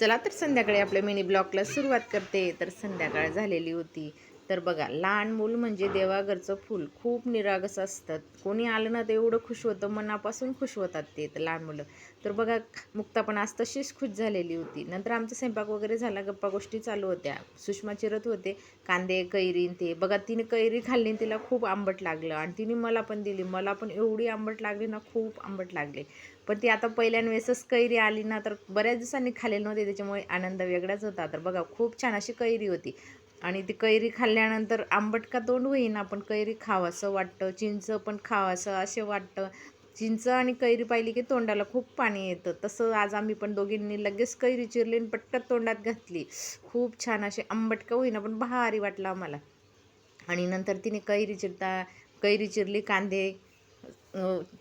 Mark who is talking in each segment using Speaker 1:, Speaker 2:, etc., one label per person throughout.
Speaker 1: चला तर संध्याकाळी आपल्या मिनी ब्लॉगला सुरुवात करते. तर संध्याकाळ झालेली होती. तर बघा, लहान मूल म्हणजे देवाघरचं फूल. खूप निरागस असतात. कोणी आलं ना तर एवढं खुश होतं, मनापासून खुश होतात ते तर लहान मुलं. तर बघा, मुक्ता पण आज तशीच खुश झालेली होती. नंतर आमचा स्वयंपाक वगैरे झाला, गप्पा गोष्टी चालू होत्या. सुषमा चिरत होते कांदे, कैरी ते. बघा, तिने कैरी खाल्ली, तिला खूप आंबट लागलं आणि तिने मला पण दिली. मला पण एवढी आंबट लागली ना, खूप आंबट लागली. पण ती आता पहिल्यावेळेसच कैरी आली ना, तर बऱ्याच दिवसांनी खाल्लेली नव्हती, त्याच्यामुळे आनंद वेगळाच होता. तर बघा, खूप छान अशी कैरी होती आणि ती कैरी खाल्ल्यानंतर आंबट का तोंड होईना, पण कैरी खावंसं वाटतं, चिंच पण खावंसं असे वाटतं. चिंच आणि कैरी पाहिली की तोंडाला खूप पाणी येतं. तसं आज आम्ही पण दोघींनी लगेच कैरी चिरली आणि पटकन तोंडात घातली. खूप छान असे आंबट का होईना, पण भारी वाटलं आम्हाला. आणि नंतर तिने कैरी चिरली, कांदे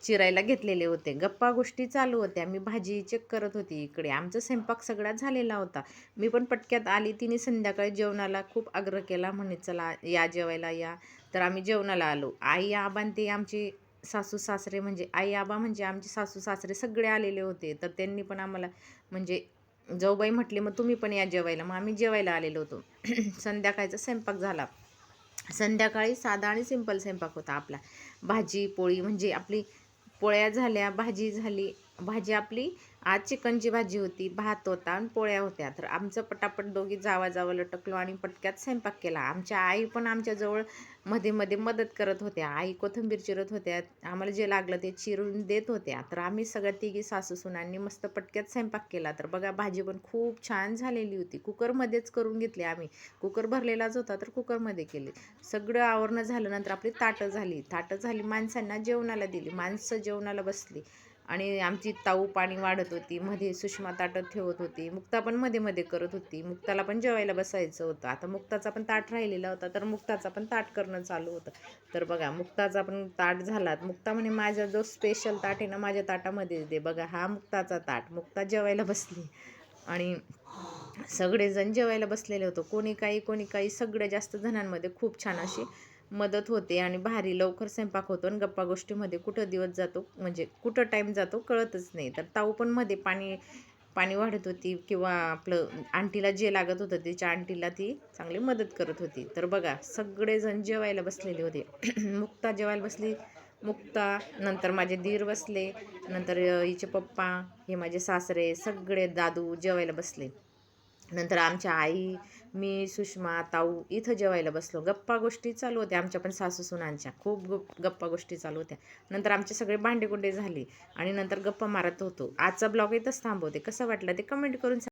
Speaker 1: चिरायला घेतलेले होते. गप्पा गोष्टी चालू होत्या. मी भाजी चेक करत होती इकडे. आमचा स्वयंपाक सगळा झालेला होता. मी पण पटक्यात आली. तिने संध्याकाळी जेवणाला खूप आग्रह केला, म्हणे चला या जेवायला या. तर आम्ही जेवणाला आलो. आई आबा आणि ते आमचे सासू सासरे, म्हणजे आई आबा म्हणजे आमचे सासू सासरे सगळे आलेले होते. तर त्यांनी पण आम्हाला, म्हणजे जाऊबाई म्हटले मग तुम्ही पण या जेवायला. मग आम्ही जेवायला आलेलो होतो. संध्याकाळचा स्वयंपाक झाला. संध्याकाळी साधा आणि सिंपल स्वयंपाक होता आपला. भाजी पोळी, म्हणजे आपली पोळ्या झाल्या, भाजी झाली. भाजी आपली आज चिकनची भाजी होती, भात होता आणि पोळ्या होत्या. तर आमचं पटापट दोघी जावा लटकलो आणि पटक्यात स्वयंपाक केला. आमच्या आई पण आमच्याजवळ मध्ये मध्ये मदत करत होत्या. आई कोथिंबीर चिरत होत्या, आम्हाला जे लागलं ते चिरून देत होत्या. तर आम्ही सगळ्या तिघी सासू सुनांनी मस्त पटक्यात स्वयंपाक केला. तर बघा, भाजी पण खूप छान झालेली होती. कुकरमध्येच करून घेतली आम्ही. कुकर भरलेलाच होता तर कुकरमध्ये केले. सगळं आवरणं झालं. नंतर आपली ताटं झाली, माणसांना जेवणाला दिली. माणसं जेवणाला बसली आणि आमची ताऊ पाणी वाढत होती. मध्ये सुषमा ताटं ठेवत होती. मुक्ता पण मध्ये मध्ये करत होती. मुक्ताला पण जेवायला बसायचं होतं. आता मुक्ताचा पण ताट राहिलेला होता, तर मुक्ताचा पण ताट करणं चालू होतं. तर बघा, मुक्ताचा पण ताट झाला. मुक्ता म्हणे माझा जो स्पेशल ताट आहे ना, माझ्या ताटामध्ये दे. बघा, हा मुक्ताचा ताट. मुक्ता जेवायला बसली आणि सगळेजण जेवायला बसलेले होतो. कोणी काही सगळ्या जास्त जणांमध्ये खूप छान अशी मदत होते आणि भारी लवकर स्वयंपाक होतो आणि गप्पा गोष्टीमध्ये कुठं दिवस जातो, म्हणजे कुठं टाईम जातो कळतच नाही. तर ताऊ पण मध्ये पाणी पाणी वाढत होती, किंवा आपलं आंटीला जे लागत होतं तिच्या आंटीला ती चांगली मदत करत होती. तर बघा, सगळेजण जेवायला बसलेले होते. मुक्ता जेवायला बसली. मुक्ता, नंतर माझे दीर बसले, नंतर हिचे पप्पा, हे माझे सासरे, सगळे दादू जेवायला बसले. नंतर आमच्या आई, मी, सुषमा, ताऊ इथं जेवायला बसलो. गप्पा गोष्टी चालू होत्या आमच्या पण सासूसुनांच्या. खूप गप्पा गोष्टी चालू होत्या. नंतर आमचे सगळे भांडेकुंडे झाले आणि नंतर गप्पा मारत होतो. आजचा ब्लॉग इथंच थांबवते. कसं वाटलं ते कमेंट करून